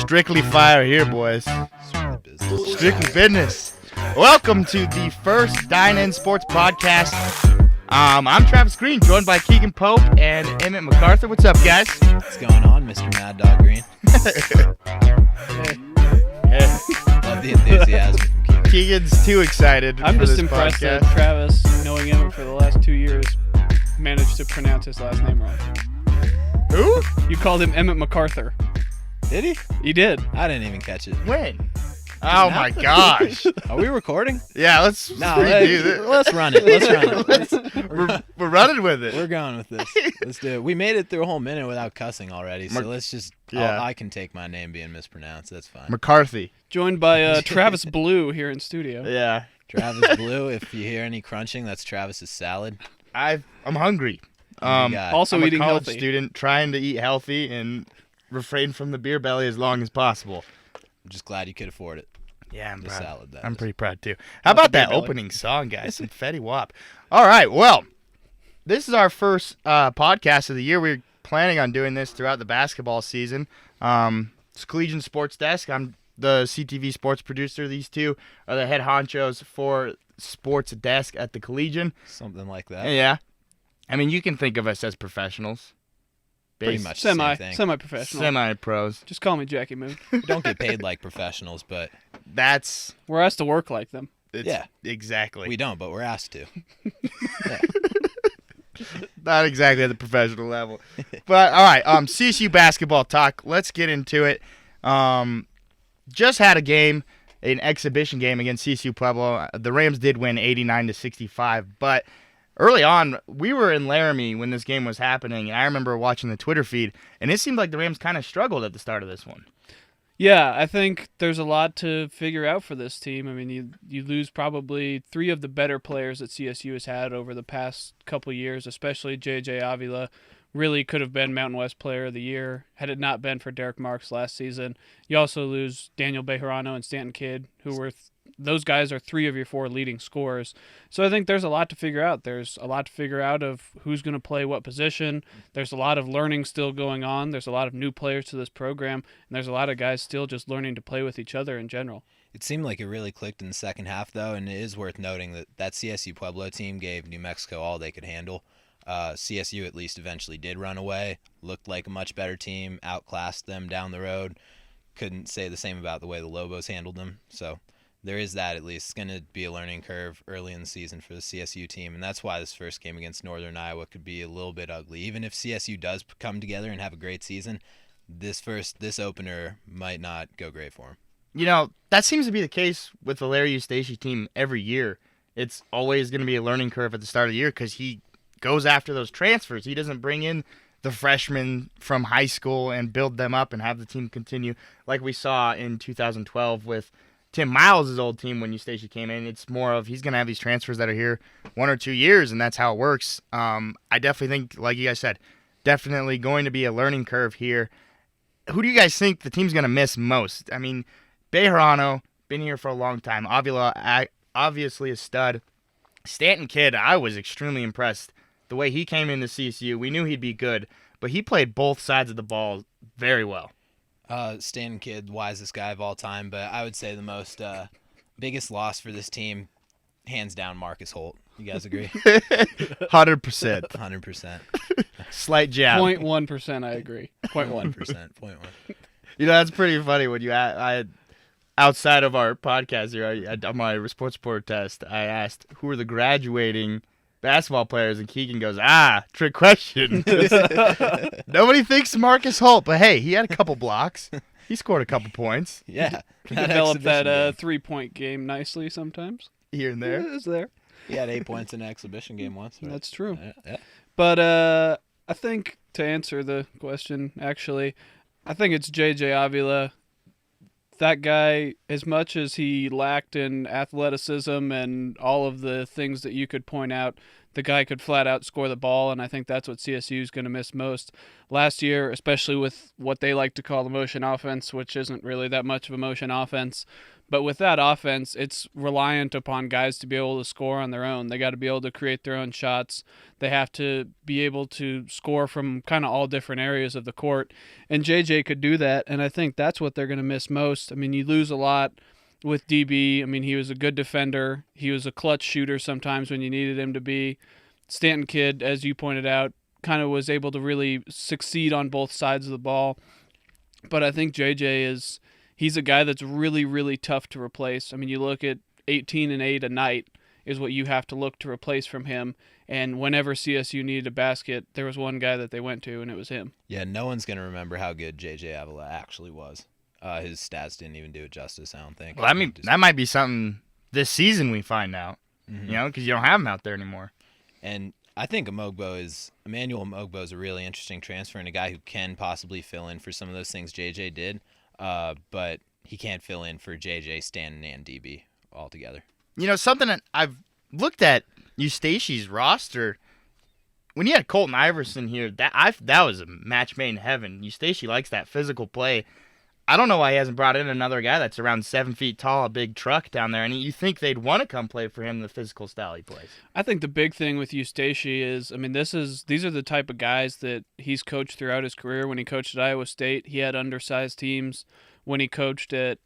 Strictly fire here, boys. Strictly business. Welcome to the first Dine-In Sports Podcast. I'm Travis Green, joined by Keegan Pope and Emmett MacArthur. What's up, guys? What's going on, Mr. Mad Dog Green? Hey. Love the enthusiasm from Keegan. Keegan's too excited. I'm for just this impressed podcast. that Travis, knowing him for the last 2 years, managed to pronounce his last name wrong. Who? You called him Emmett MacArthur. Did he? He did. I didn't even catch it. When? Oh my gosh. Are we recording? Yeah, let's No, redo this. let's run it. Let's run it. We're running with it. We're going with this. Let's do it. We made it through a whole minute without cussing already, so let's just. Yeah. I can take my name being mispronounced. That's fine. McCarthy. Joined by Travis Blue here in studio. Yeah. Travis Blue. If you hear any crunching, that's Travis's salad. I'm hungry. God. Also I'm a eating college healthy. student trying to eat healthy and refrain from the beer belly as long as possible. I'm just glad you could afford it. Yeah, I'm The proud. salad, that I'm is. pretty proud too. How Not the about beer that belly. opening song, guys? Some Fetty Wap. All right, well, this is our first podcast of the year. We're planning on doing this throughout the basketball season. It's Collegian Sports Desk. I'm the CTV sports producer. These two are the head honchos for Sports Desk at the Collegian. Something like that. Yeah. I mean, you can think of us as professionals. Pretty Bas- much the same thing. Semi-professional. Semi-pros. Just call me Jackie Moon. We don't get paid like professionals, but That's We're asked to work like them. it's, Yeah. exactly. we don't. But we're asked to. Not exactly at the professional level. But all right, CSU basketball talk. Let's get into it. Just had a game, an exhibition game against CSU Pueblo. The Rams did win 89-65, but early on, we were in Laramie when this game was happening, and I remember watching the Twitter feed, and it seemed like the Rams kind of struggled at the start of this one. Yeah, I think there's a lot to figure out for this team. I mean, you lose probably three of the better players that CSU has had over the past couple years, especially J.J. Avila. Really could have been Mountain West Player of the Year had it not been for Derek Marks last season. You also lose Daniel Bejarano and Stanton Kidd, who were those guys are three of your four leading scorers. So I think there's a lot to figure out. There's a lot to figure out of who's going to play what position. There's a lot of learning still going on. There's a lot of new players to this program, and there's a lot of guys still just learning to play with each other in general. It seemed like it really clicked in the second half, though, and it is worth noting that CSU Pueblo team gave New Mexico all they could handle. CSU at least eventually did run away, looked like a much better team, outclassed them down the road. Couldn't say the same about the way the Lobos handled them. So there is that at least. It's going to be a learning curve early in the season for the CSU team, and that's why this first game against Northern Iowa could be a little bit ugly. Even if CSU does come together and have a great season, this opener might not go great for them. You know, that seems to be the case with the Larry Eustace team every year. It's always going to be a learning curve at the start of the year because he goes after those transfers. He doesn't bring in the freshmen from high school and build them up and have the team continue like we saw in 2012 with Tim Miles' old team when Eustace came in. It's more of he's going to have these transfers that are here 1 or 2 years, and that's how it works. I definitely think, like you guys said, definitely going to be a learning curve here. Who do you guys think the team's going to miss most? I mean, Bejarano, been here for a long time. Avila, obviously a stud. Stanton Kidd, I was extremely impressed. The way he came into CSU, we knew he'd be good, but he played both sides of the ball very well. Stanton Kidd, wisest guy of all time, but I would say the most biggest loss for this team, hands down, Marcus Holt. You guys agree? 100%. 100%. Slight jab. 0.1%, I agree. 0.1. 1%. 0.1. You know, that's pretty funny when you outside of our podcast here, on my sports report test, I asked who are the graduating basketball players, and Keegan goes, trick question. Nobody thinks Marcus Holt, but hey, he had a couple blocks. He scored a couple points Yeah. Developed that exhibition game. 3-point game nicely sometimes. here and there. It's there. He had 8 points in an exhibition game once. Right? That's true. Yeah. But I think to answer the question, actually, I think it's J.J. Avila. That guy, as much as he lacked in athleticism and all of the things that you could point out, the guy could flat out score the ball, and I think that's what CSU is going to miss most. Last year, especially with what they like to call the motion offense, which isn't really that much of a motion offense, But with that offense, it's reliant upon guys to be able to score on their own. They got to be able to create their own shots. They have to be able to score from kind of all different areas of the court. And JJ could do that, and I think that's what they're going to miss most. I mean, you lose a lot with DB. I mean, he was a good defender. He was a clutch shooter sometimes when you needed him to be. Stanton Kidd, as you pointed out, kind of was able to really succeed on both sides of the ball. But I think JJ he's a guy that's really, really tough to replace. I mean, you look at 18 and 8 a night is what you have to look to replace from him. And whenever CSU needed a basket, there was one guy that they went to, and it was him. Yeah, no one's going to remember how good J.J. Avila actually was. His stats didn't even do it justice, I don't think. Well, I mean, that might be something this season we find out, because you don't have him out there anymore. And I think Emmanuel Omogbo is a really interesting transfer and a guy who can possibly fill in for some of those things JJ did, but he can't fill in for JJ, Stanton, and DB altogether. Something that I've looked at Eustachy's roster, when you had Colton Iverson here, that was a match made in heaven. Eustachy likes that physical play. I don't know why he hasn't brought in another guy that's around 7 feet tall, a big truck down there, and you think they'd want to come play for him, the physical style he plays. I think the big thing with Eustachy is, I mean, these are the type of guys that he's coached throughout his career. When he coached at Iowa State, he had undersized teams. When he coached at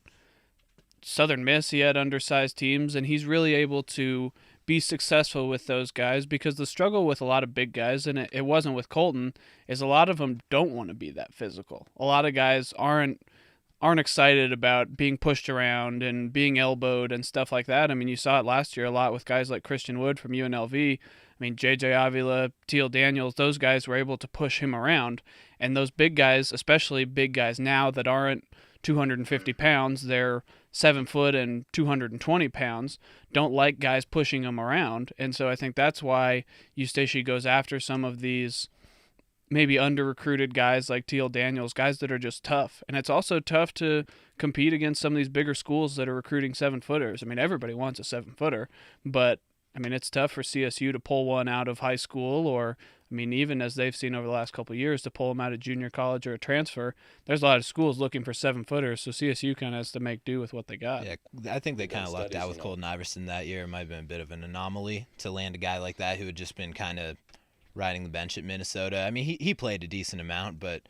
Southern Miss, he had undersized teams, and he's really able to be successful with those guys, because the struggle with a lot of big guys, and it wasn't with Colton, is a lot of them don't want to be that physical. A lot of guys aren't excited about being pushed around and being elbowed and stuff like that. I mean, you saw it last year a lot with guys like Christian Wood from UNLV. I mean, J.J. Avila, Teal Daniels, those guys were able to push him around. And those big guys, especially big guys now that aren't 250 pounds, they're 7 foot and 220 pounds, don't like guys pushing them around. And so I think that's why Eustachy goes after some of these maybe under-recruited guys like Teal Daniels, guys that are just tough. And it's also tough to compete against some of these bigger schools that are recruiting 7-footers. I mean, everybody wants a 7-footer, but, I mean, it's tough for CSU to pull one out of high school, or, I mean, even as they've seen over the last couple of years, to pull them out of junior college or a transfer. There's a lot of schools looking for 7-footers, so CSU kind of has to make do with what they got. Yeah, I think they kind of lucked out with Colton Iverson that year. It might have been a bit of an anomaly to land a guy like that who had just been kind of riding the bench at Minnesota. I mean, he played a decent amount, but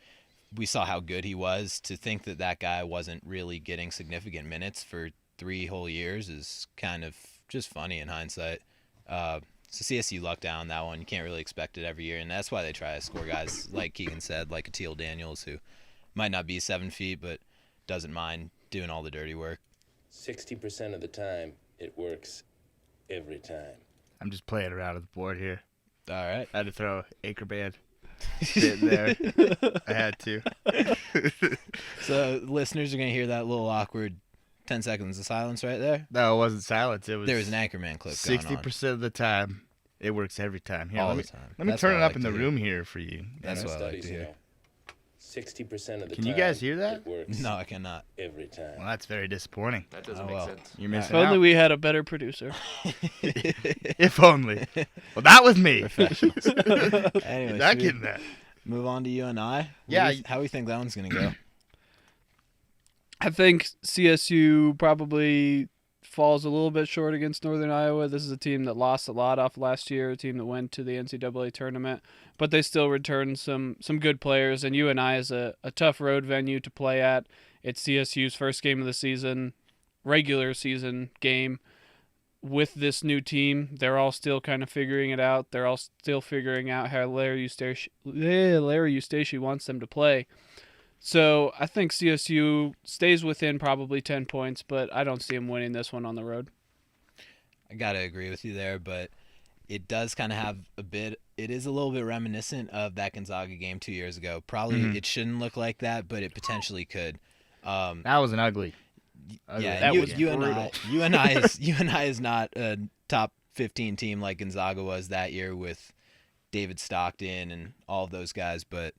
we saw how good he was. To think that guy wasn't really getting significant minutes for 3 whole years is kind of just funny in hindsight. So CSU lucked down on that one. You can't really expect it every year, and that's why they try to score guys, like Keegan said, like a Teal Daniels, who might not be 7 feet, but doesn't mind doing all the dirty work. 60% of the time, it works every time. I'm just playing around with the board here. All right. I had to throw Acre Band in there. I had to. So listeners are going to hear that little awkward 10 seconds of silence right there. No, it wasn't silence. There was an Anchorman clip 60% of the time, it works every time. Here, all the time. Let me That's turn what it I up like in to the hear. room here for you. That's what I like Studies, to hear. 60% of the time. Can you guys hear that? It works No, I cannot. every time. Well, that's very disappointing. That doesn't Oh, make well. sense. You're missing If only out. we had a better producer. If only. Well, that was me. Professionals. Anyway, Not should we getting that. move on to UNI? Yeah. How do you think that one's going to go? I think CSU probably falls a little bit short against Northern Iowa. This is a team that lost a lot off last year, a team that went to the NCAA tournament, but they still returned some good players, and UNI is a tough road venue to play at. It's CSU's first game of the season, regular season game. With this new team, they're all still kind of figuring it out. They're all still figuring out how Larry Eustachy wants them to play. So I think CSU stays within probably 10 points, but I don't see them winning this one on the road. I got to agree with you there, but it does kind of have it is a little bit reminiscent of that Gonzaga game 2 years ago. Probably it shouldn't look like that, but it potentially could. That was an ugly. Yeah, That was UNI is not a top 15 team like Gonzaga was that year with David Stockton and all of those guys, but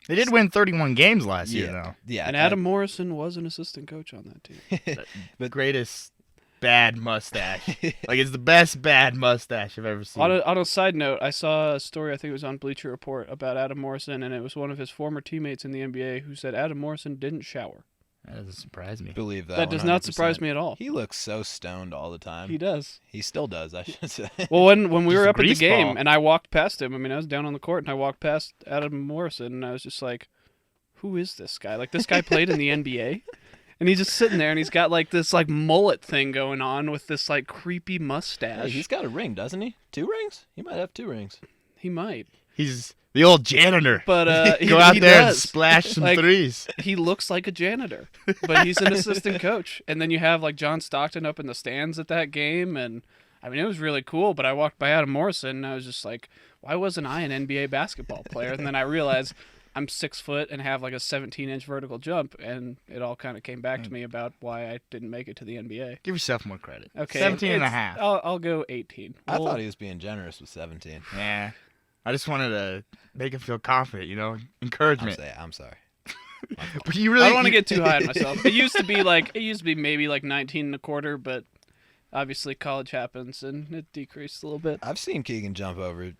They did win 31 games last year, though. Yeah, And Adam Morrison was an assistant coach on that team. The greatest bad mustache. Like, it's the best bad mustache I've ever seen. On a side note, I saw a story, I think it was on Bleacher Report, about Adam Morrison, and it was one of his former teammates in the NBA who said Adam Morrison didn't shower. That doesn't surprise me. Believe that. That does not 100%. surprise me at all. He looks so stoned all the time. He does. He still does, I should say. Well, when we Just were a up at the grease game ball. and I walked past him, I mean, I was down on the court and I walked past Adam Morrison and I was just like, who is this guy? Like, this guy played in the NBA? And he's just sitting there and he's got like this like mullet thing going on with this like creepy Hey, mustache. he's got a ring, doesn't he? 2 rings? He might have 2 rings. He might. He's the old janitor. But Go out he there and does. splash some Like, threes. He looks like a janitor, but he's an assistant coach. And then you have like John Stockton up in the stands at that game, and I mean it was really cool. But I walked by Adam Morrison, and I was just like, why wasn't I an NBA basketball player? And then I realized I'm 6 foot and have like a 17-inch vertical jump, and it all kind of came back to me about why I didn't make it to the NBA. Give yourself more credit. Okay, 17 and a it's- half. I'll go 18. I Well, thought he was being generous with 17. Yeah. I just wanted to make him feel confident, encouragement. I'm sorry. But you really I don't want to get too high on myself. It used to be maybe like 19 and a quarter, but obviously college happens and it decreased a little bit. I've seen Keegan jump over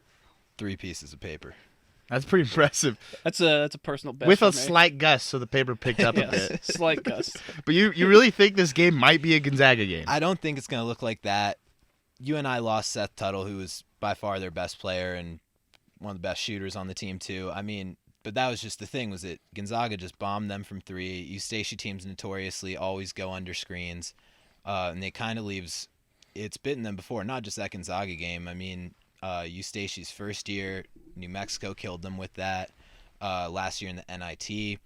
3 pieces of paper. That's pretty impressive. That's a personal best With for a me. slight gust, so the paper picked up a Yes, bit. slight gust. But you really think this game might be a Gonzaga game? I don't think it's going to look like that. UNI lost Seth Tuttle, who was by far their best player and one of the best shooters on the team, too. I mean, but that was just the thing, was that Gonzaga just bombed them from 3. Eustachy teams notoriously always go under screens, and they kind of leaves – it's bitten them before, not just that Gonzaga game. I mean, Eustachy's first year, New Mexico killed them with that. Last year in the NIT,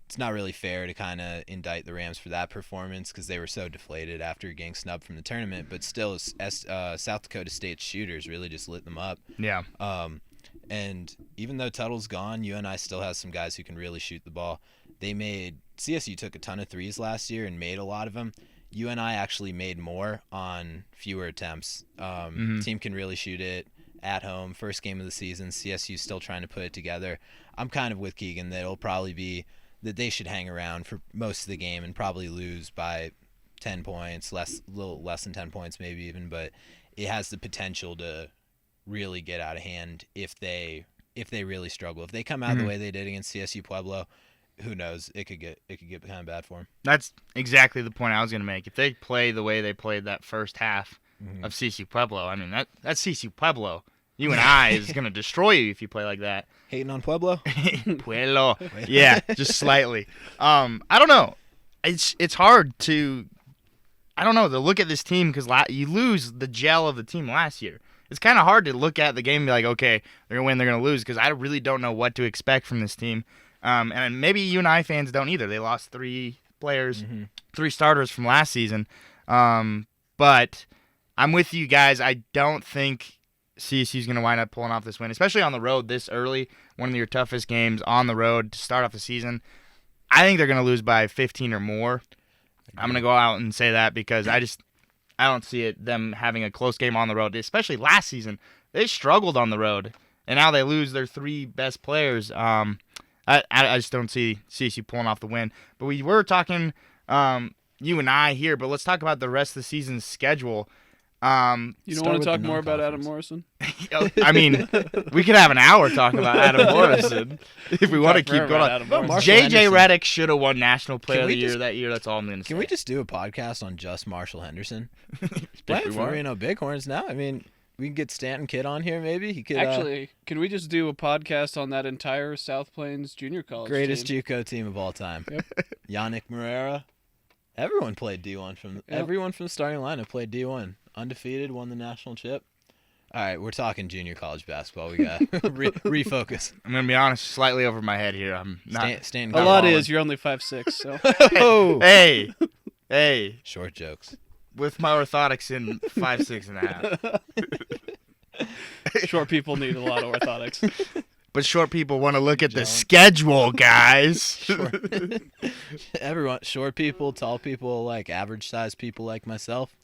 it's not really fair to kind of indict the Rams for that performance because they were so deflated after getting snubbed from the tournament. But still, South Dakota State's shooters really just lit them up. Yeah. And even though Tuttle's gone, UNI still has some guys who can really shoot the ball. CSU took a ton of threes last year and made a lot of them. UNI actually made more on fewer attempts. Team can really shoot it at home. First game of the season, CSU still trying to put it together. I'm kind of with Keegan that it'll probably be that they should hang around for most of the game and probably lose by 10 points, a little less than 10 points maybe even, but it has the potential to really get out of hand if they really struggle. If they come out the way they did against CSU Pueblo, who knows? It could get kind of bad for them. That's exactly the point I was going to make. If they play the way they played that first half of CSU Pueblo, I mean, that's CSU Pueblo. UNI is going to destroy you if you play like that. Hating on Pueblo? Pueblo. Yeah, just slightly. I don't know. It's hard to look at this team because you lose the gel of the team last year. It's kind of hard to look at the game and be like, okay, they're going to win, they're going to lose, because I really don't know what to expect from this team. And maybe UNI fans don't either. They lost 3 players, 3 starters from last season. But I'm with you guys. I don't think CSU is going to wind up pulling off this win, especially on the road this early, one of your toughest games on the road to start off the season. I think they're going to lose by 15 or more. I'm going to go out and say that because I don't see them having a close game on the road, especially last season. They struggled on the road, and now they lose their 3 best players. I just don't see CSU pulling off the win. But we were talking UNI here, but let's talk about the rest of the season's schedule. You don't Start want with to talk the more about Adam non-conference. Morrison? I mean, we could have an hour talking about Adam Morrison if we want to keep forever going. about Adam Morrison. Marshall J.J. Henderson. Redick should have won National Player Can of the we Year just- that year. That's all I'm going to say. Can we just do a podcast on just Marshall Henderson? He's If playing we for want. Reno Bighorns now. I mean, we can get Stanton Kidd on here maybe. He could Actually, can we just do a podcast on that entire South Plains Junior College greatest team? JUCO team of all time. Yep. Yannick Moreira. Everyone played D1 everyone from the starting lineup played D1. Undefeated, won the national chip. All right, we're talking junior college basketball. We got refocus. I'm going to be honest, slightly over my head here. I'm not. Stanton A Kidd. lot Colin. is. You're only 5'6", so. Oh. Hey, Short jokes. with my orthotics in 5'6" and a half. Short people need a lot of orthotics. But short people want to look at the Don't. schedule, guys. Everyone, short people, tall people, like average sized people like myself.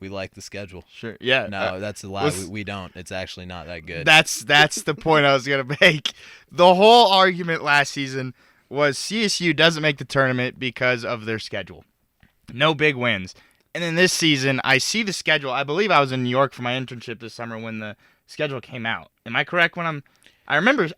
We like the schedule. Sure. Yeah. No, that's a lie. let's- We don't. It's actually not that good. That's the point I was gonna make. The whole argument last season was CSU doesn't make the tournament because of their schedule. No big wins. And then this season, I see the schedule. I believe I was in New York for my internship this summer when the schedule came out. Am I correct when I'm I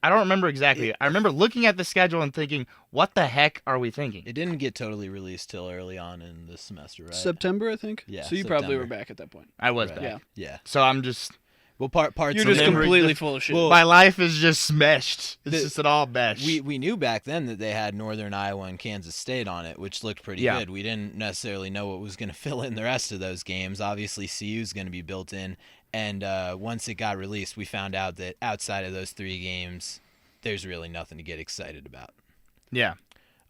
don't remember exactly. I remember looking at the schedule and thinking, what the heck are we thinking? It didn't get totally released till early on in the semester, right? September, I think. Yeah, So you probably were September. back at that point. I was Right. back. Yeah. Yeah. So I'm just, Well, parts You're of just it- completely full of shit. Well, my life is just meshed. It's The- just an all mesh. we knew back then that they had Northern Iowa and Kansas State on it, which looked pretty Yeah. good. We didn't necessarily know what was going to fill in the rest of those games. Obviously, CU's going to be built in, and once it got released, we found out that outside of those 3 games, there's really nothing to get excited about. yeah.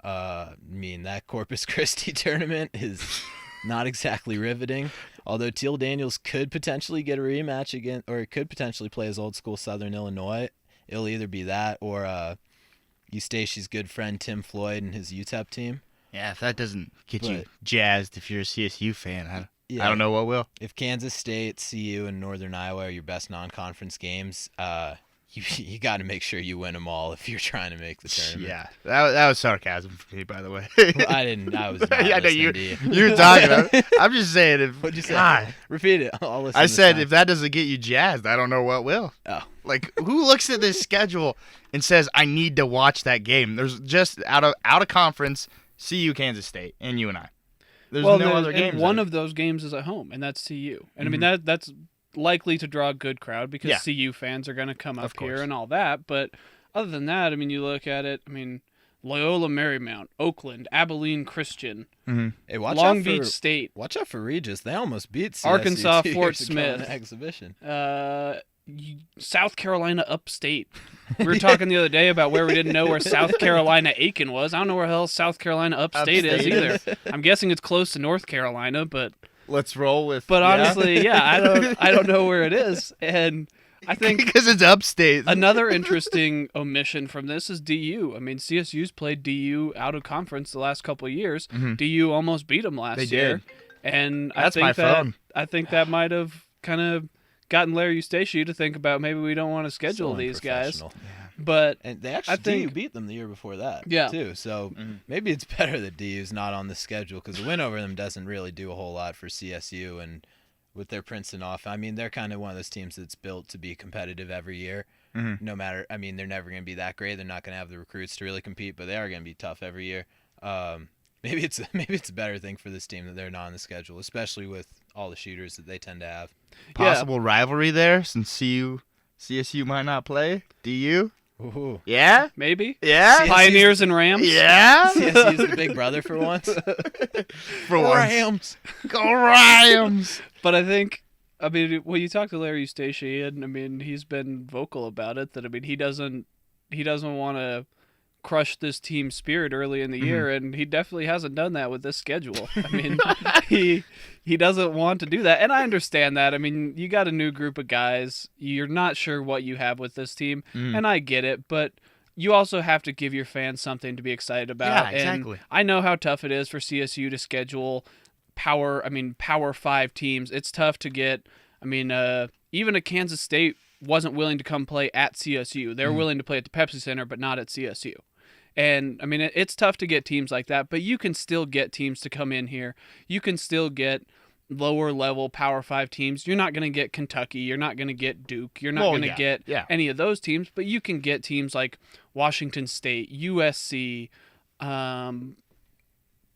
I mean, that Corpus Christi tournament is not exactly riveting. Although Teal Daniels could potentially get a rematch again, or could potentially play his old school Southern Illinois. It'll either be that or Eustachy's good friend Tim Floyd and his UTEP team. Yeah, if that doesn't get you But- jazzed if you're a CSU fan, I Yeah. don't know what will. If Kansas State, CU, and Northern Iowa are your best non-conference games, you got to make sure you win them all if you're trying to make the tournament. Yeah, that was sarcasm for me, by the way. Well, I was not I know listening you. to you. You're talking. I'm just saying. If What'd you say? God, Repeat it. I'll listen I this said time. if that doesn't get you jazzed, I don't know what will. Oh. Like, who looks at this schedule and says I need to watch that game? There's just out of conference, CU, Kansas State, and UNI. There's no other and games. one of those games is at home, and that's CU. And I mean that's likely to draw a good crowd because Yeah. CU fans are going to come up Of course. here and all that. But other than that, I mean, you look at it. I mean, Loyola Marymount, Oakland, Abilene Christian, Hey, watch Long out Beach for, State, Watch out for Regis. They almost beat CSU Arkansas 2 Fort years ago in Smith. the exhibition. South Carolina Upstate. We were talking the other day about where we didn't know where South Carolina Aiken was. I don't know where the hell South Carolina Upstate is Upstate either. is. I'm guessing it's close to North Carolina, but Let's roll with. but honestly, yeah, I don't know where it is. And I think because it's upstate. another interesting omission from this is DU. I mean, CSU's played DU out of conference the last couple of years. DU almost beat them last They year. did. And That's I my think that phone. I think that might have kind of gotten Larry Eustachy to think about maybe we don't want to schedule So these guys. unprofessional. But And they actually think- DU beat them the year before that, Yeah. too. So maybe it's better that DU's not on the schedule because the win over them doesn't really do a whole lot for CSU. And with their Princeton off, I mean, they're kind of one of those teams that's built to be competitive every year. No matter, I mean, they're never going to be that great. They're not going to have the recruits to really compete, but they are going to be tough every year. Maybe it's a better thing for this team that they're not on the schedule, especially with all the shooters that they tend to have. Possible rivalry there since CSU might not play. DU? Ooh. Yeah? maybe Yeah? Pioneers and Rams. Yeah? CSU's the big brother for once. For once. Rams. Go Rams! But I think, I mean, when you talk to Larry Eustachy, and I mean, he's been vocal about it. That I mean, he doesn't want to crush this team's spirit early in the year, and he definitely hasn't done that with this schedule. I mean, he doesn't want to do that, and I understand that. I mean, you got a new group of guys. You're not sure what you have with this team, and I get it, but you also have to give your fans something to be excited about. Yeah, exactly. And I know how tough it is for CSU to schedule Power 5 teams. It's tough to get. I mean, even a Kansas State wasn't willing to come play at CSU. They were willing to play at the Pepsi Center, but not at CSU. And I mean, it's tough to get teams like that, but you can still get teams to come in here. You can still get lower level Power 5 teams. You're not going to get Kentucky. You're not going to get Duke. You're not Well, going to yeah, get yeah. any of those teams, but you can get teams like Washington State, USC,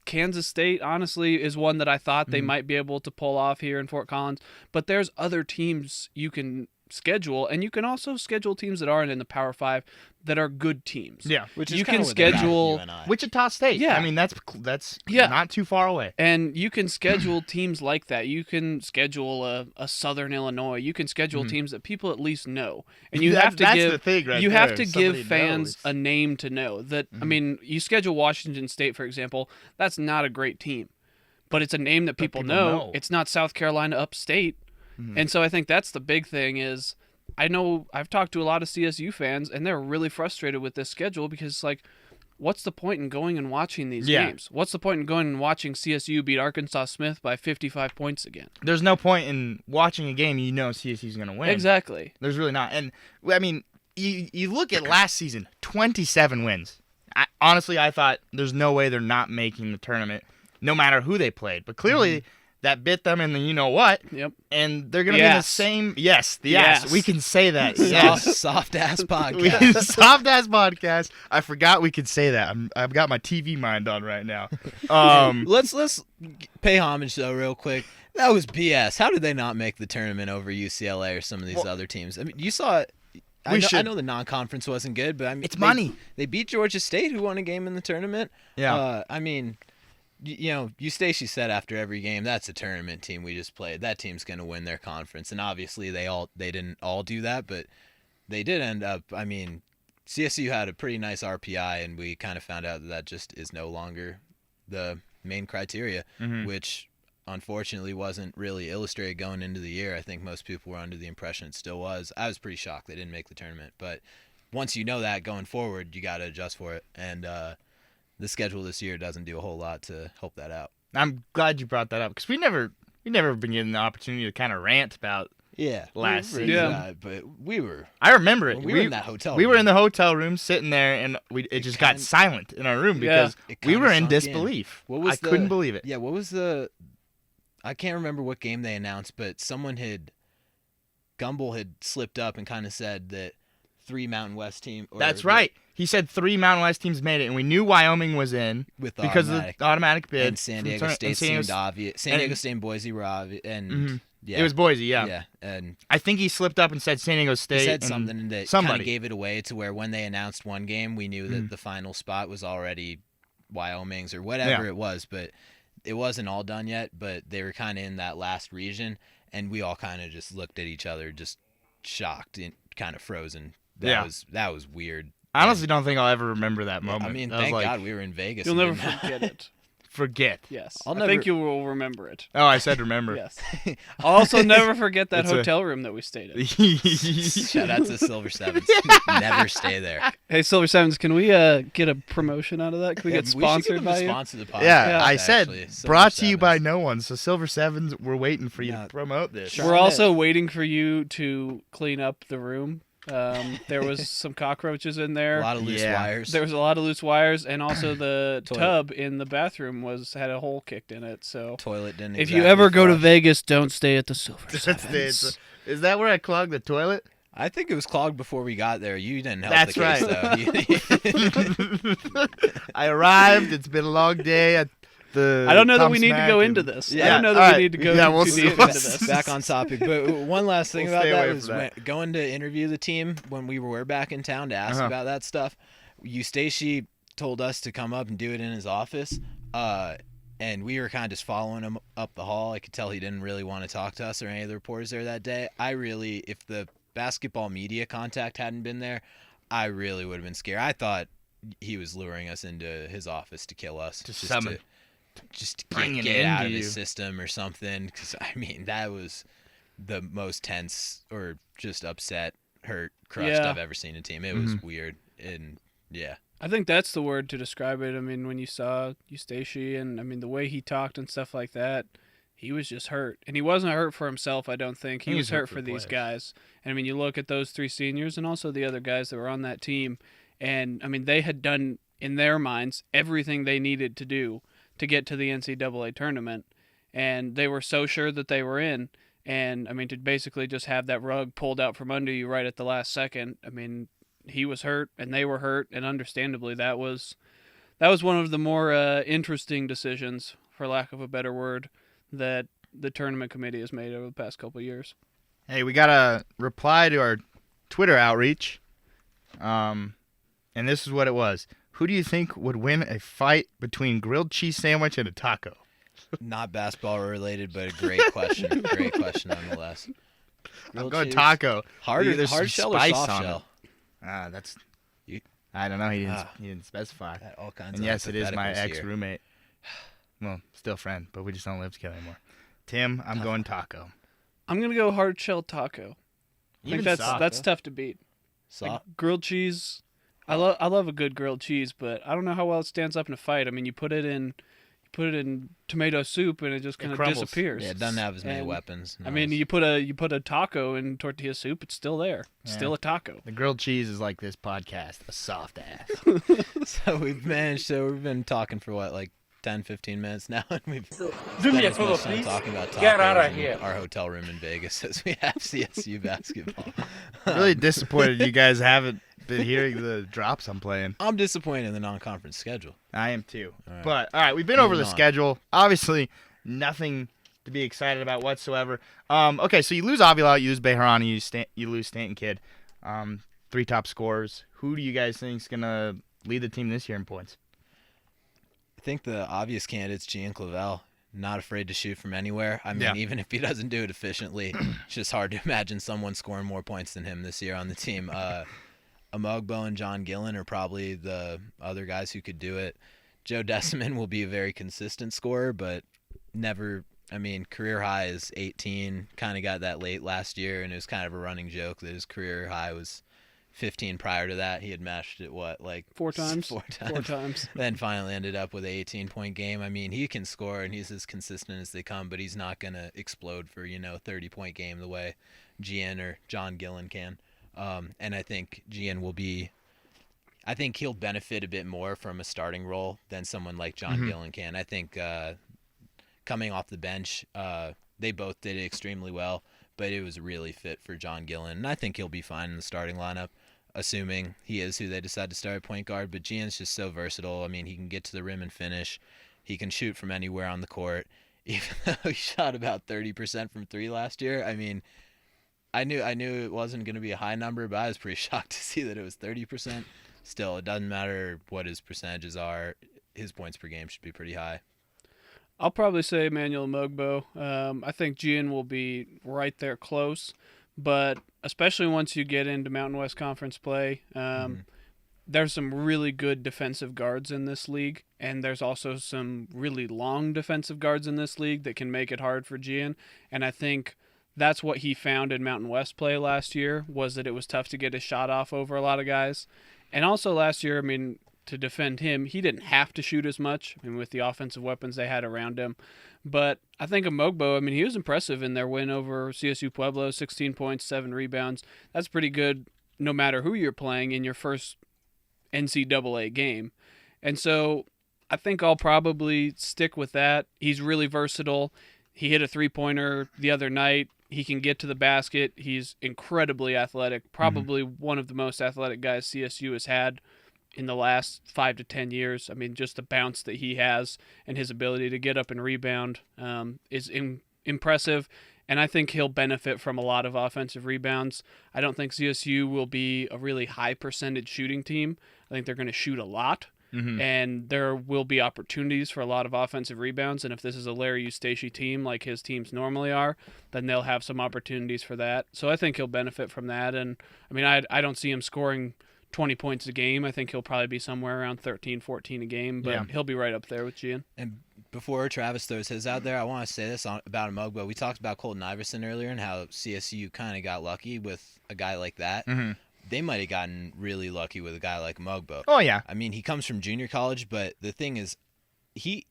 Kansas State, honestly, is one that I thought they might be able to pull off here in Fort Collins. But there's other teams you can schedule, and you can also schedule teams that aren't in the Power 5 that are good teams. Yeah. Which is You kinda can what they got at schedule- UNI. Wichita State. Yeah. I mean, that's Yeah. not too far away. And you can schedule teams like that. You can schedule a Southern Illinois. You can schedule teams that people at least know. And you have to That's give the thing right you there. have to Somebody give fans knows. a name to know that. I mean, you schedule Washington State, for example. That's not a great team, but it's a name that people, people know. know. It's not South Carolina Upstate, and so I think that's the big thing. Is I know I've talked to a lot of CSU fans, and they're really frustrated with this schedule because like, what's the point in going and watching these Yeah. games? What's the point in going and watching CSU beat Arkansas Smith by 55 points again? There's no point in watching a game you know CSU's going to win. Exactly. There's really not. And, I mean, you look at last season, 27 wins. Honestly, I thought there's no way they're not making the tournament no matter who they played. But clearly, that bit them in the you-know-what, Yep. and they're going to be in the Yes. same... Yes, the Yes. ass. We can say that. Soft, Yes. soft-ass podcast. Soft-ass podcast. I forgot we could say that. I've got my TV mind on right now. Let's pay homage, though, real quick. That was BS. How did they not make the tournament over UCLA or some of these other teams? I mean, you saw it. I know the non-conference wasn't good, but I mean, It's money. They beat Georgia State, who won a game in the tournament. Yeah. I mean, Eustachy said after every game, that's a tournament team we just played. That team's going to win their conference, and obviously they didn't all do that, but they did end up. I mean, CSU had a pretty nice RPI, and we kind of found out that just is no longer the main criteria, which unfortunately wasn't really illustrated going into the year. I think most people were under the impression it still was. I was pretty shocked they didn't make the tournament, but once you know that going forward, you got to adjust for it, and the schedule this year doesn't do a whole lot to help that out. I'm glad you brought that up because we never been given the opportunity to kind of rant about last season. Yeah. But we were. I remember it. We were in that hotel We were room. in the hotel room sitting there, and it just got silent in our room because It we kinda were in sunk in. disbelief. What was I couldn't believe it. Yeah, what was I can't remember what game they announced, but Gumbel had slipped up and kind of said that 3 Mountain West team. That's right. He said 3 Mountain West teams made it, and we knew Wyoming was in with because of the automatic bid. and San Diego from State San Diego seemed obvious. San Diego State and Boise were obvious, and yeah, It was Boise, yeah. yeah, and I think he slipped up and said San Diego State. he said and something that kind somebody of gave it away to where when they announced one game, we knew that the final spot was already Wyoming's or whatever it was, but it wasn't all done yet. But they were kind of in that last region, and we all kind of just looked at each other, just shocked and kind of frozen. That was weird. I honestly don't think I'll ever remember that moment. I mean, I was thank like, God we were in Vegas. You'll and never didn't- forget it. forget. Yes. I'll I think never- you will remember it. Oh, I said remember. Yes. I'll also never forget that It's a- hotel room that we stayed in. Shout out to Silver Sevens. Never stay there. Hey, Silver Sevens, can we get a promotion out of that? Can we get should sponsored give them by a you? sponsor the podcast. Yeah, I said actually. Silver brought to you Sevens. by no one. So Silver Sevens, we're waiting for you Yeah. to promote this. Sure. We're also waiting for you to clean up the room. There was some cockroaches in there. A lot of loose Yeah. wires. There was a lot of loose wires, and also the Toilet. tub in the bathroom had a hole kicked in it. So Toilet didn't. if you exactly ever go to flush. Vegas, don't stay at the Silver That's Sevens. Is that where I clogged the toilet? I think it was clogged before we got there. You didn't help That's the case, though. I arrived. It's been a long day at the. I don't know that Tom we need to Smack go and- into this. I Yeah, don't know that alright. we need to go Yeah, we'll too see. deep into this. Back on topic, but one last thing We'll about stay that away was from that. going to interview the team when we were back in town to ask Uh-huh. about that stuff. Eustachy told us to come up and do it in his office, and we were kind of just following him up the hall. I could tell he didn't really want to talk to us or any of the reporters there that day. If the basketball media contact hadn't been there, I really would have been scared. I thought he was luring us into his office to kill us. To summon. Just to Bring it get out of into his you. system or something. Because, I mean, that was the most tense or just upset, hurt, crushed Yeah. I've ever seen a team. It was weird. And, yeah. I think that's the word to describe it. I mean, when you saw Eustachy and, I mean, the way he talked and stuff like that, he was just hurt. And he wasn't hurt for himself, I don't think. He was hurt for the these players. guys. And, I mean, you look at those 3 seniors and also the other guys that were on that team, and, I mean, they had done, in their minds, everything they needed to do to get to the NCAA tournament. And they were so sure that they were in. And, I mean, to basically just have that rug pulled out from under you right at the last second, I mean, he was hurt and they were hurt, and understandably that was one of the more interesting decisions, for lack of a better word, that the tournament committee has made over the past couple of years. Hey, we got a reply to our Twitter outreach, and this is what it was. Who do you think would win a fight between grilled cheese sandwich and a taco? Not basketball related, but a great question. Great question nonetheless. I'm Grilled going cheese. taco. Hard There's some shell or spice soft on it. shell? That's. You- I don't know. He didn't. Ah. He didn't specify. Got all kinds And of yes, it is my hypotheticals ex here. roommate. Well, still friend, but we just don't live together anymore. Tim, I'm going taco. I'm gonna go hard shell taco. I think that's tough to beat. Soft. Like, grilled cheese. I love a good grilled cheese, but I don't know how well it stands up in a fight. I mean, you put it in tomato soup and it just kind of crumbles. disappears. Yeah, it doesn't have as many And, weapons. I mean, you put a taco in tortilla soup, it's still there. It's Yeah. still a taco. The grilled cheese is like this podcast, a soft ass. So we've been talking for what, like 10, 15 minutes now, and we've Do spent me a as favor, much time please. talking about Get tacos outta in here. our hotel room in Vegas as we have CSU basketball. Really disappointed you guys haven't been hearing the drops I'm playing. I'm disappointed in the non-conference schedule. I am too. All right. But all right, we've been over the Moving on. schedule. Obviously, nothing to be excited about whatsoever. Okay, so you lose Avila, you lose Bejarani, you lose Stanton Kidd. 3 top scorers. Who do you guys think is gonna lead the team this year in points? I think the obvious candidate's Gian Clavel. Not afraid to shoot from anywhere. I mean, Yeah. even if he doesn't do it efficiently, it's just hard to imagine someone scoring more points than him this year on the team. Amogbo and John Gillen are probably the other guys who could do it. Joe Deciman will be a very consistent scorer, but never. I mean, career high is 18. Kind of got that late last year, and it was kind of a running joke that his career high was 15 prior to that. He had matched it, like 4 times? 4 times. 4 times. Then finally ended up with an 18-point game. I mean, he can score, and he's as consistent as they come, but he's not going to explode for, 30-point game the way Gian or John Gillen can. And I think Gian I think he'll benefit a bit more from a starting role than someone like John Gillen can. I think coming off the bench, they both did it extremely well, but it was really fit for John Gillen, and I think he'll be fine in the starting lineup, assuming he is who they decide to start at point guard. But Gian's just so versatile. I mean, he can get to the rim and finish. He can shoot from anywhere on the court. Even though he shot about 30% from 3 last year, I mean, I knew it wasn't going to be a high number, but I was pretty shocked to see that it was 30%. Still, it doesn't matter what his percentages are. His points per game should be pretty high. I'll probably say Emmanuel Mogbo. I think Gian will be right there close, but especially once you get into Mountain West Conference play, there's some really good defensive guards in this league, and there's also some really long defensive guards in this league that can make it hard for Gian, and I think that's what he found in Mountain West play last year, was that it was tough to get his shot off over a lot of guys. And also last year, I mean, to defend him, he didn't have to shoot as much, I mean, with the offensive weapons they had around him. But I think Amogbo, I mean, he was impressive in their win over CSU Pueblo, 16 points, 7 rebounds. That's pretty good no matter who you're playing in your first NCAA game. And so I think I'll probably stick with that. He's really versatile. He hit a 3-pointer the other night. He can get to the basket. He's incredibly athletic, probably one of the most athletic guys CSU has had in the last 5 to 10 years. I mean, just the bounce that he has and his ability to get up and rebound is impressive, and I think he'll benefit from a lot of offensive rebounds. I don't think CSU will be a really high percentage shooting team. I think they're going to shoot a lot, and there will be opportunities for a lot of offensive rebounds, and if this is a Larry Eustace team like his teams normally are, then they'll have some opportunities for that. So I think he'll benefit from that, and I mean, I don't see him scoring 20 points a game. I think he'll probably be somewhere around 13, 14 a game, but he'll be right up there with Gian. And before Travis throws his out there, I want to say this about Amogbo. We talked about Colton Iverson earlier and how CSU kind of got lucky with a guy like that. They might have gotten really lucky with a guy like Amogbo. Oh, yeah. I mean, he comes from junior college, but the thing is, he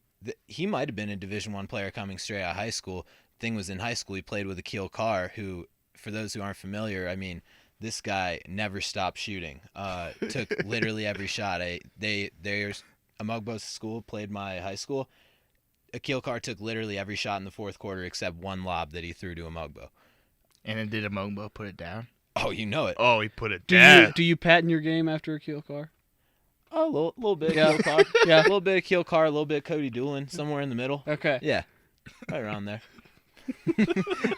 might have been a Division I player coming straight out of high school. Thing was, in high school, he played with Akil Carr, who, for those who aren't familiar, I mean, this guy never stopped shooting. Took literally every shot. Amogbo's school played my high school. Akil Carr took literally every shot in the fourth quarter except one lob that he threw to Amogbo. And then did Amogbo put it down? Oh, you know it. Oh, he put it down. Do you patent your game after Akil Carr? Oh, a little bit. Yeah. Akil Carr. Yeah. A little bit of Akil Carr, a little bit of Cody Doolin, somewhere in the middle. Okay. Yeah, right around there.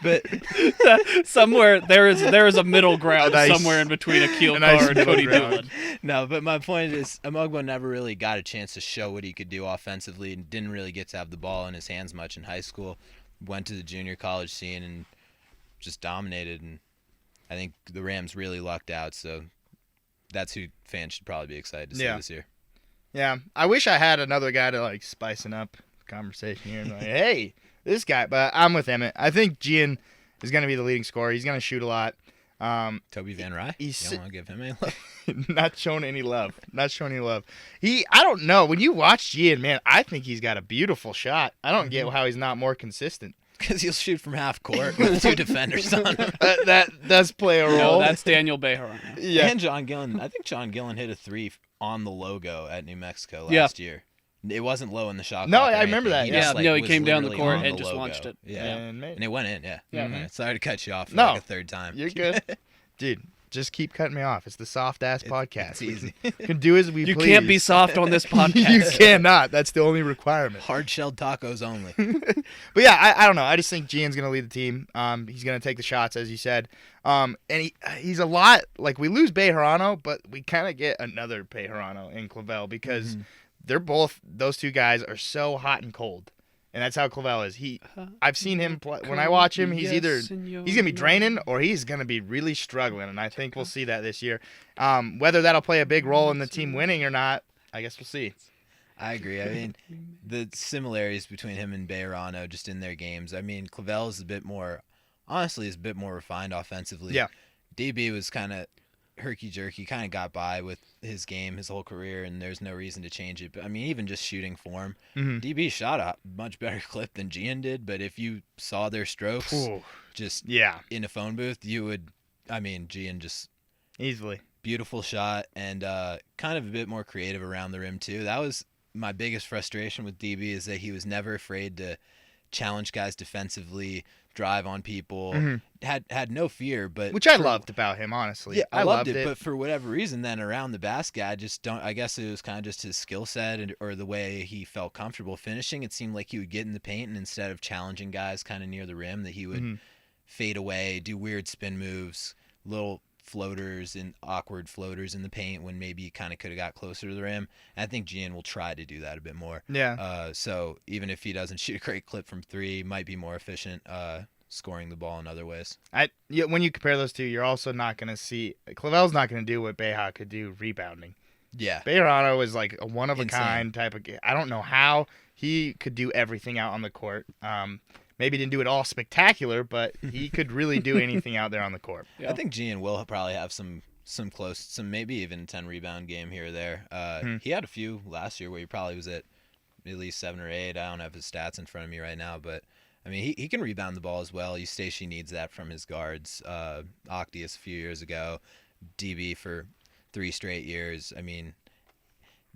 But Somewhere there is a middle ground Nice. somewhere in between Akil A nice Carr and middle Cody ground. Doolin. no, but my point is, Amogbo never really got a chance to show what he could do offensively, and didn't really get to have the ball in his hands much in high school. Went to the junior college scene and just dominated, and I think the Rams really lucked out. So that's who fans should probably be excited to see this year. Yeah, I wish I had another guy to like spicing up the conversation here and like, hey, this guy. But I'm with Emmett. I think Gian is going to be the leading scorer. He's going to shoot a lot. Toby Van Rye? You don't want to give him any love? Not showing any love. Not showing any love. I don't know. When you watch Gian, man, I think he's got a beautiful shot. I don't get how he's not more consistent. Because he'll shoot from half court with 2 defenders on him. That does play a role. No, that's Daniel Bejarano. yeah. And John Gillen. I think John Gillen hit a 3 on the logo at New Mexico Yeah. last year. It wasn't low in the shot. No, clock or I remember anything. that, just, yeah. No, he was came down the literally court on and the just logo. launched it. Yeah. And made And it went in, yeah. Yeah. Mhm. Sorry to cut you off for No. like a third time. You're good. Dude, just keep cutting me off. It's the soft ass podcast. It's easy. We can do as we You please. can't be soft on this podcast. You cannot. That's the only requirement. Hard-shelled tacos only. But yeah, I don't know. I just think Gian's gonna lead the team. He's gonna take the shots, as you said. And he's a lot like we lose Bejarano, but we kind of get another Bejarano in Clavel because they're both, those two guys are so hot and cold, and that's how Clavel is. I've seen him play. When I watch him, he's either he's gonna be draining or he's gonna be really struggling, and I think we'll see that this year. Whether that'll play a big role in the team winning or not, I guess we'll see. I agree. I mean, the similarities between him and Bejarano just in their games. I mean, Clavel is a bit more refined offensively. Yeah. DB was kind of herky-jerky, kind of got by with his game his whole career, and there's no reason to change it. But, I mean, even just shooting form, DB shot a much better clip than Gian did, but if you saw their strokes just Yeah, in a phone booth, you would, I mean, Gian just easily. beautiful shot and kind of a bit more creative around the rim, too. That was my biggest frustration with DB is that he was never afraid to challenge guys defensively, drive on people, had no fear, but Which I loved about him, honestly. yeah, I loved loved it, but for whatever reason, then around the basket, I guess it was kind of just his skill set or the way he felt comfortable finishing. It seemed like he would get in the paint, and instead of challenging guys kind of near the rim, that he would fade away, do weird spin moves, little floaters and awkward floaters in the paint when maybe he kind of could have got closer to the rim. And I think Gian will try to do that a bit more. Yeah. So even if he doesn't shoot a great clip from three, might be more efficient scoring the ball in other ways. When you compare those two, you're also not going to see Clavel's not going to do what Beja could do rebounding. Yeah. Bejarano is like a one of a Insane. kind type of. I don't know how he could do everything out on the court. Maybe didn't do it all spectacular, but he could really do anything out there on the court. Yeah. I think Gian will probably have some maybe even 10 rebound game here or there. He had a few last year where he probably was at least 7 or 8. I don't have his stats in front of me right now, but I mean he can rebound the ball as well. Eustace needs that from his guards. Octius a few years ago, DB for 3 straight years. I mean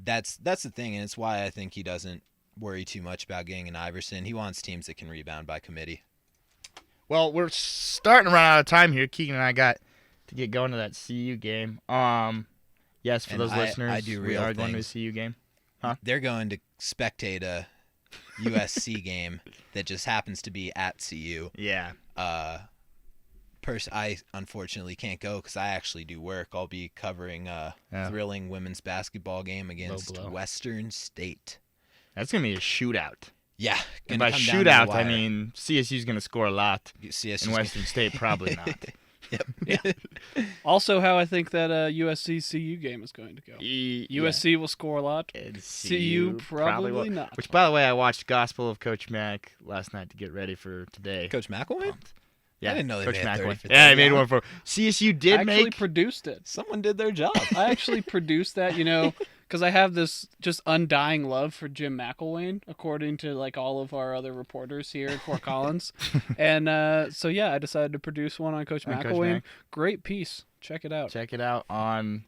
that's the thing, and it's why I think he doesn't worry too much about getting an Iverson. He wants teams that can rebound by committee. Well, we're starting to run out of time here. Keegan and I got to get going to that CU game. Yes, for And those I listeners, do we real are going to a things. CU game. They're going to spectate a USC game that just happens to be at CU. Yeah. I unfortunately can't go because I actually do work. I'll be covering a thrilling women's basketball game against blow. Western State. That's going to be a shootout. Yeah. And gonna by come down to the shootout, I wire. mean CSU's going to score a lot, CSU's and Western State probably not. Yep. Also, how I think that USC CU game is going to go. Yeah. USC will score a lot. And CU probably will. not. Which, by the way, I watched Gospel of Coach Mack last night to get ready for today. Coach McElwain? Yeah, I didn't know they Coach made Mack 30 won. for Yeah, 30. he made one for CSU. I Did actually make produced it. Someone did their job. I actually produced that, because I have this just undying love for Jim McElwain, according to like all of our other reporters here at Fort Collins. And so yeah, I decided to produce one on Coach On Coach McElwain. Mack. Great piece. Check it out. check it out on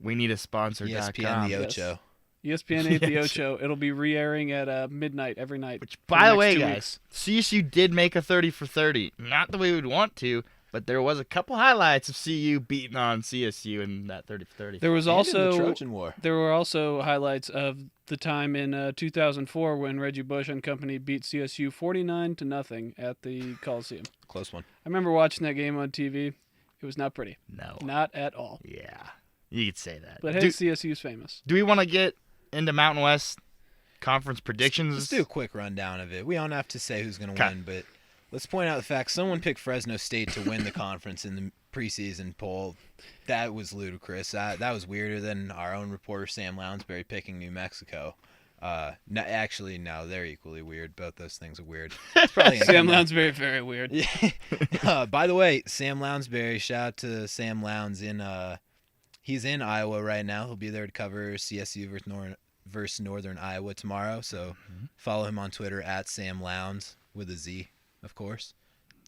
we need a sponsor.com. ESPN the Yes. Ocho. ESPN 8 The Yes. Ocho. It'll be re-airing at midnight every night. Which, for by the next way, 2 guys, weeks. CSU did make a 30 for 30. Not the way we would want to, but there was a couple highlights of CU beating on CSU in that 30 for 30. There was And in the also Trojan War. there were also highlights of the time in 2004 when Reggie Bush and company beat CSU 49-0 at the Coliseum. Close one. I remember watching that game on TV. It was not pretty. No. Not at all. Yeah. You could say that. But hey, CSU's famous. Do we want to get into Mountain West Conference predictions? Let's do a quick rundown of it. We don't have to say who's going to 'Kay. win, but let's point out the fact someone picked Fresno State to win the conference in the preseason poll. That was ludicrous. That was weirder than our own reporter Sam Lounsbury picking New Mexico. No, they're equally weird. Both those things are weird. It's probably gonna Sam come down- Lounsbury, very weird. Yeah. By the way, Sam Lounsbury, shout out to Sam Lowndes he's in Iowa right now. He'll be there to cover CSU versus Northern Iowa tomorrow. So follow him on Twitter at Sam Lowndes with a Z, of course.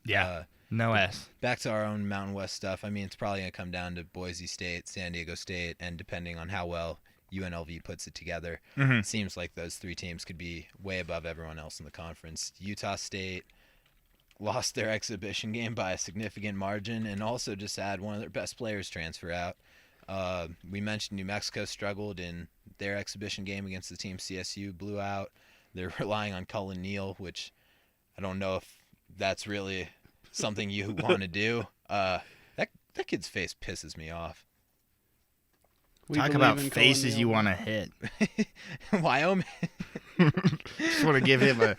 Yeah. No S. Back to our own Mountain West stuff. I mean, it's probably going to come down to Boise State, San Diego State, and depending on how well UNLV puts it together. Mhm. It seems like those three teams could be way above everyone else in the conference. Utah State lost their exhibition game by a significant margin and also just had one of their best players transfer out. We mentioned New Mexico struggled in their exhibition game against the team CSU blew out. They're relying on Cullen Neal, which I don't know if that's really something you want to do. That kid's face pisses me off. We Talk believe about in Cullen faces you Neal. want to hit. Wyoming. Just want to give him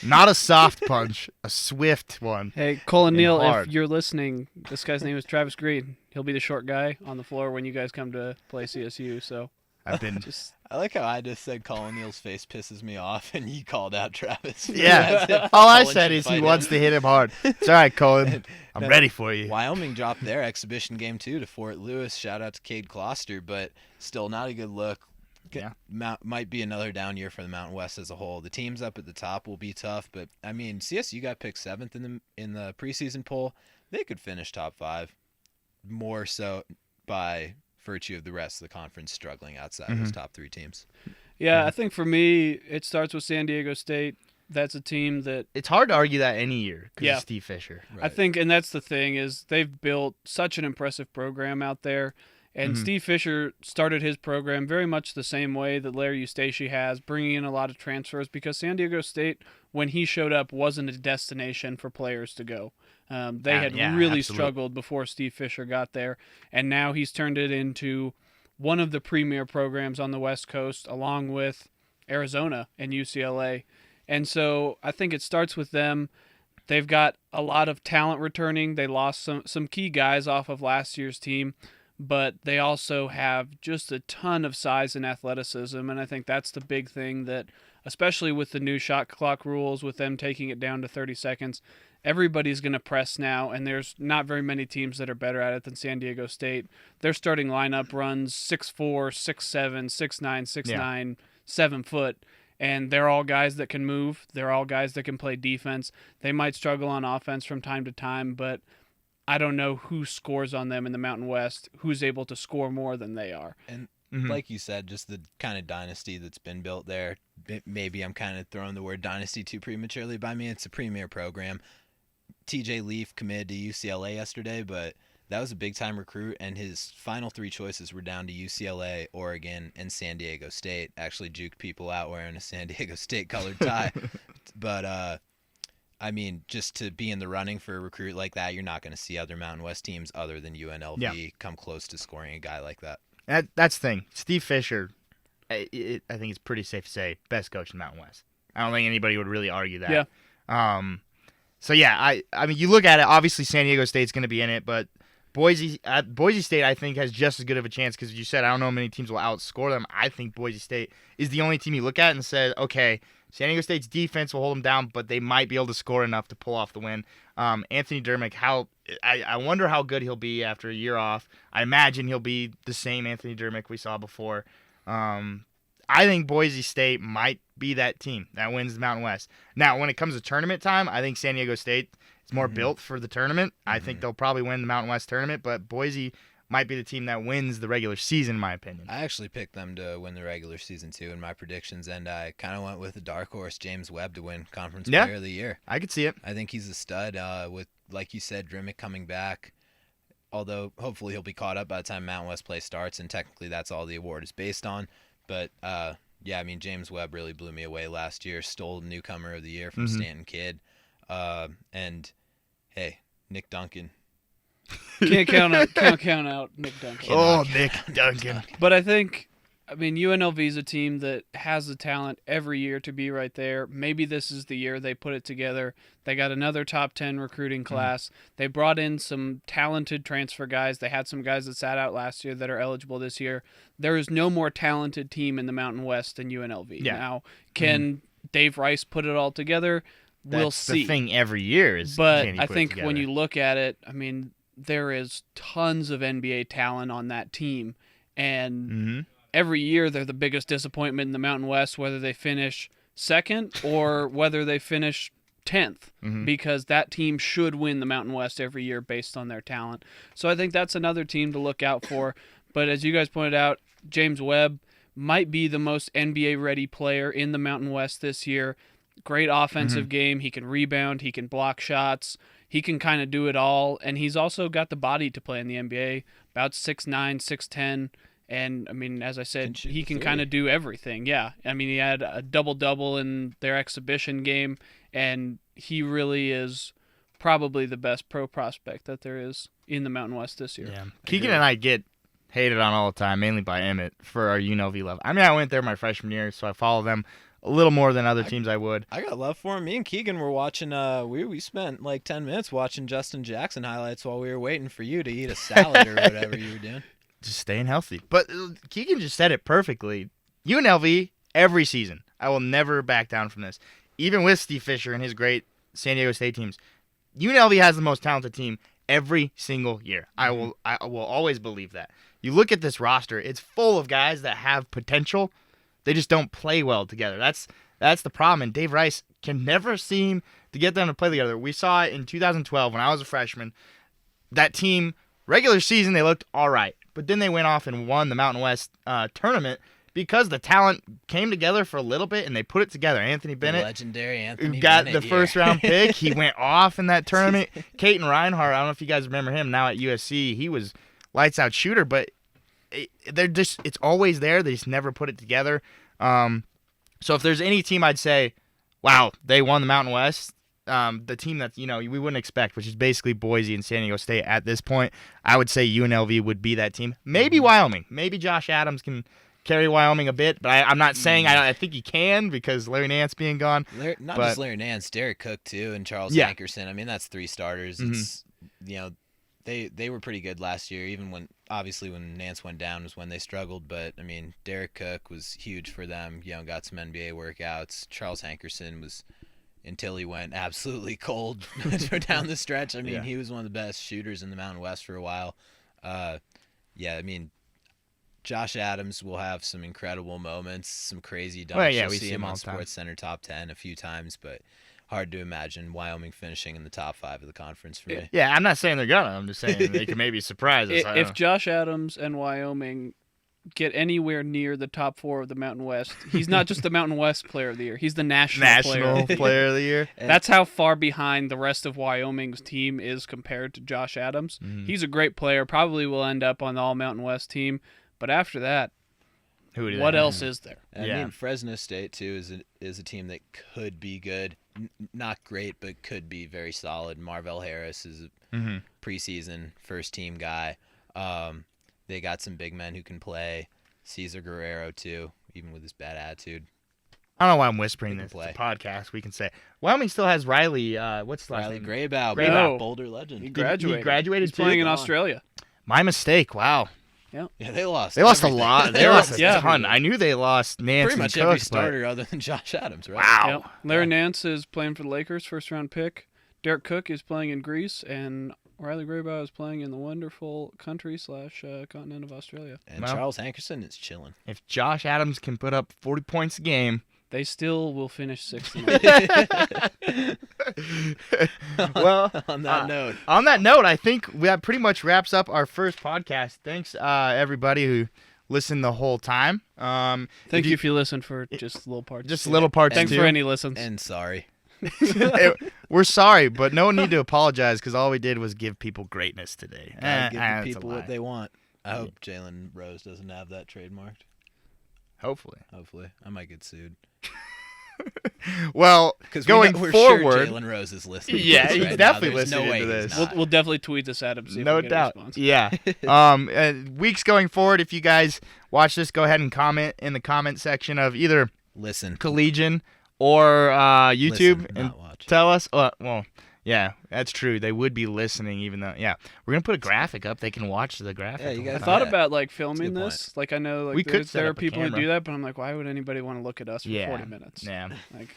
not a soft punch, a swift one. Hey, Colin And Neal, hard. if you're listening, this guy's name is Travis Green. He'll be the short guy on the floor when you guys come to play CSU. So I've been just I like how I just said Colin Neal's face pisses me off, and he called out Travis. yeah. As if All I Colin said should is he fight wants him. to hit him hard. It's all right, Colin. I'm No, ready for you. Wyoming dropped their exhibition game too to Fort Lewis. Shout out to Cade Closter, but still not a good look. Yeah. Might be another down year for the Mountain West as a whole. The teams up at the top will be tough, but I mean CSU got picked 7th in the preseason poll. They could finish top 5, more so by virtue of the rest of the conference struggling outside those top 3 teams. yeah, I think for me, it starts with San Diego State. That's a team that It's hard to argue that any year because Yeah. of Steve Fisher. I think, and that's the thing, is they've built such an impressive program out there. And Steve Fisher started his program very much the same way that Larry Eustace has, bringing in a lot of transfers, because San Diego State, when he showed up, wasn't a destination for players to go. They had yeah, really absolutely. struggled before Steve Fisher got there, and now he's turned it into one of the premier programs on the West Coast, along with Arizona and UCLA. And so I think it starts with them. They've got a lot of talent returning. They lost some key guys off of last year's team, but they also have just a ton of size and athleticism, and I think that's the big thing that, especially with the new shot clock rules, with them taking it down to 30 seconds, everybody's going to press now, and there's not very many teams that are better at it than San Diego State. Their starting lineup runs 6'4", 6'7", 6'9", 6'9", 7 foot, and they're all guys that can move. They're all guys that can play defense. They might struggle on offense from time to time, but I don't know who scores on them in the Mountain West, who's able to score more than they are. And Mhm. like you said, just the kind of dynasty that's been built there. Maybe I'm kind of throwing the word dynasty too prematurely by me. It's a premier program. TJ Leaf committed to UCLA yesterday, but that was a big-time recruit, and his final 3 choices were down to UCLA, Oregon, and San Diego State. Actually juked people out wearing a San Diego State colored tie. But I mean, just to be in the running for a recruit like that, you're not going to see other Mountain West teams other than UNLV come close to scoring a guy like that. That's the thing. Steve Fisher, I think it's pretty safe to say, best coach in the Mountain West. I don't think anybody would really argue that. Yeah. So yeah, I mean, you look at it. Obviously, San Diego State's going to be in it, but Boise State, I think, has just as good of a chance because you said I don't know how many teams will outscore them. I think Boise State is the only team you look at and said, okay, San Diego State's defense will hold them down, but they might be able to score enough to pull off the win. Anthony Dermick, I wonder how good he'll be after a year off. I imagine he'll be the same Anthony Dermick we saw before. I think Boise State might be that team that wins the Mountain West. Now, when it comes to tournament time, I think San Diego State is more built for the tournament. I think they'll probably win the Mountain West tournament, but Boise might be the team that wins the regular season, in my opinion. I actually picked them to win the regular season too in my predictions, and I kind of went with the dark horse James Webb to win Conference Yeah. Player of the Year. I could see it. I think he's a stud with, like you said, Drimmick coming back. Although hopefully he'll be caught up by the time Mountain West play starts, and technically that's all the award is based on. But yeah, I mean, James Webb really blew me away last year. Stole Newcomer of the Year from Stanton Kidd. And hey, Nick Duncan. Can't count out Nick Duncan. Oh, Nick Duncan. But I think, I mean, UNLV is a team that has the talent every year to be right there. Maybe this is the year they put it together. They got another top 10 recruiting class. They brought in some talented transfer guys. They had some guys that sat out last year that are eligible this year. There is no more talented team in the Mountain West than UNLV. Yeah. Now, can Dave Rice put it all together? We'll That's see. the thing every year is. But can he I put it think when together? you look at it, I mean, there is tons of NBA talent on that team. And Mhm. every year they're the biggest disappointment in the Mountain West, whether they finish second or whether they finish 10th, because that team should win the Mountain West every year based on their talent. So I think that's another team to look out for. But as you guys pointed out, James Webb, might be the most NBA-ready player in the Mountain West this year. Great offensive game. He can rebound. He can block shots. He can kind of do it all. And he's also got the body to play in the NBA. About 6'9", 6'10". And, I mean, as I said, he can kind of do everything. Yeah. I mean, he had a double-double in their exhibition game. And he really is probably the best pro prospect that there is in the Mountain West this year. Yeah. Keegan and I get hated on all the time, mainly by Emmett, for our UNLV love. I mean, I went there my freshman year, so I follow them a little more than other teams I would. I got love for him. Me and Keegan were watching. We spent like 10 minutes watching Justin Jackson highlights while we were waiting for you to eat a salad or whatever you were doing. Just staying healthy. But Keegan just said it perfectly. UNLV, every season. I will never back down from this. Even with Steve Fisher and his great San Diego State teams, UNLV has the most talented team every single year. I will always believe that. You look at this roster, it's full of guys that have potential. They just don't play well together. That's the problem. And Dave Rice can never seem to get them to play together. We saw it in 2012 when I was a freshman. That team, regular season, they looked all right. But then they went off and won the Mountain West tournament because the talent came together for a little bit and they put it together. Anthony Bennett, The legendary Anthony got Bennett the first-round pick. He went off in that tournament. Caton Reinhardt, I don't know if you guys remember him, now at USC. He was lights-out shooter, but it's always there. They just never put it together. So if there's any team I'd say, wow, they won the Mountain West, the team that we wouldn't expect, which is basically Boise and San Diego State at this point, I would say UNLV would be that team. Maybe Wyoming. Maybe Josh Adams can carry Wyoming a bit, but I'm not saying I think he can because Larry Nance being gone. Not just Larry Nance, Derek Cook too, and Charles Hankerson. I mean, that's 3 starters. It's they were pretty good last year. Even when Nance went down was when they struggled. But I mean, Derek Cook was huge for them. Got some NBA workouts. Charles Hankerson was, until he went absolutely cold down the stretch. I mean, he was one of the best shooters in the Mountain West for a while. I mean, Josh Adams will have some incredible moments, some crazy dunks. Well, yeah, You'll we see see him him all on the time. SportsCenter top 10 a few times, but hard to imagine Wyoming finishing in the top 5 of the conference for me. Yeah, I'm not saying they're gonna. I'm just saying they can maybe surprise us. I don't If know. Josh Adams and Wyoming get anywhere near the top 4 of the Mountain West, he's not just the Mountain West Player of the Year. He's the national player. National Player of the Year. That's how far behind the rest of Wyoming's team is compared to Josh Adams. He's a great player. Probably will end up on the All Mountain West team. But after that, what else is there? I Yeah. mean, Fresno State too is a team that could be good, not great, but could be very solid. Marvell Harris is a preseason first team guy. They got some big men who can play. Cesar Guerrero too, even with his bad attitude. I don't know why I'm whispering They this. can It's a play. podcast. We can say Wyoming still has Riley. What's the last Riley name? Graybow, Graybow. Boulder legend. He Did graduated. He graduated He's playing too? in Gone. Australia. My mistake. Wow. Yeah, they lost. They lost a everything. lot. They lost a Yeah. ton. I knew they lost Nance Pretty and much Cook, every but- starter other than Josh Adams, right? Wow. Yep. Larry Nance is playing for the Lakers, first-round pick. Derek Cook is playing in Greece, and Riley Graybow is playing in the wonderful country/continent of Australia. And Well. Charles Hankerson is chilling. If Josh Adams can put up 40 points a game, They still will finish 6th in the league. well, On that note, on that note, I think that pretty much wraps up our first podcast. Thanks, everybody who listened the whole time. Thank you if you listened for just little parts. Just little parts Thanks too. for any listens. and sorry. We're sorry, but no need to apologize because all we did was give people greatness today. Gotta give That's the a people lie. what they want. I hope Jalen Rose doesn't have that trademarked. Hopefully. Hopefully, I might get sued. Well, Because going we're forward, sure Jalen Rose is listening. to Yeah, this he's right now. definitely There's listening no way to he's this. not. We'll definitely tweet this at him. See if no we get doubt. A response. Yeah. Weeks going forward, if you guys watch this, go ahead and comment in the comment section of either Listen, Collegian or YouTube listen, and not watch. tell us. Well, yeah, that's true. They would be listening, even though. Yeah, we're gonna put a graphic up. They can watch the graphic. Yeah, you the guys whole I time. thought Yeah. about like a filming good this. Like I know like We could set there are up a people who camera. do that, but I'm like, why would anybody want to look at us for Yeah. 40 minutes? Yeah. Like,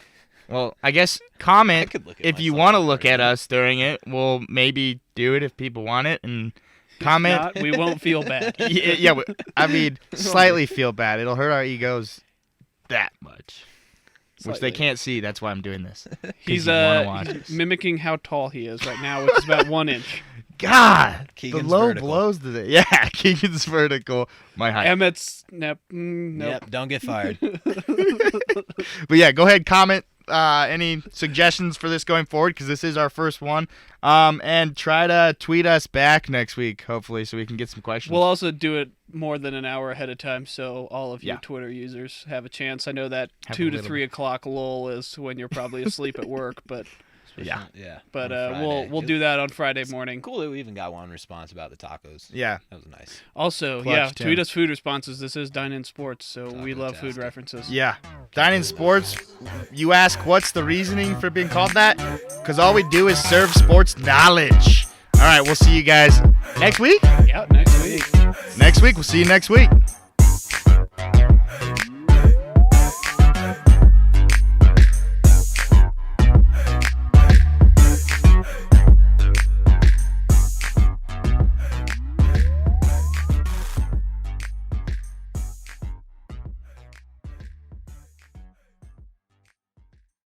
Well, I guess I comment could look at if you myself want to for look 30 at minutes. us during it. We'll maybe do it if people want it and comment. not, we won't feel bad. yeah, I mean, slightly feel bad. It'll hurt our egos that much, which they Slightly. can't see. That's why I'm doing this. 'Cause He's you wanna watch he's us. mimicking how tall he is right now, which is about 1 inch. God, Keegan's the low vertical. blows today. Yeah, Keegan's vertical. My height. Emmett's nope. Nope. Yep, don't get fired. But yeah, go ahead, comment any suggestions for this going forward, because this is our first one. And try to tweet us back next week, hopefully, so we can get some questions. We'll also do it more than an hour ahead of time, so all of you Yeah. Twitter users have a chance. I know that Have a 2 to little 3 o'clock lull is when you're probably asleep at work, but Yeah. Yeah. but on we'll Friday. do that on Friday morning. Cool that we even got one response about the tacos. Yeah. That was nice. Also, Clutch, yeah, Tim. tweet us food responses. This is Dine In Sports, so we love food Taco-tastic. references. Yeah. Dining Sports, you ask what's the reasoning for being called that? Because all we do is serve sports knowledge. All right, we'll see you guys next week. Yeah, next week. Next week, we'll see you next week.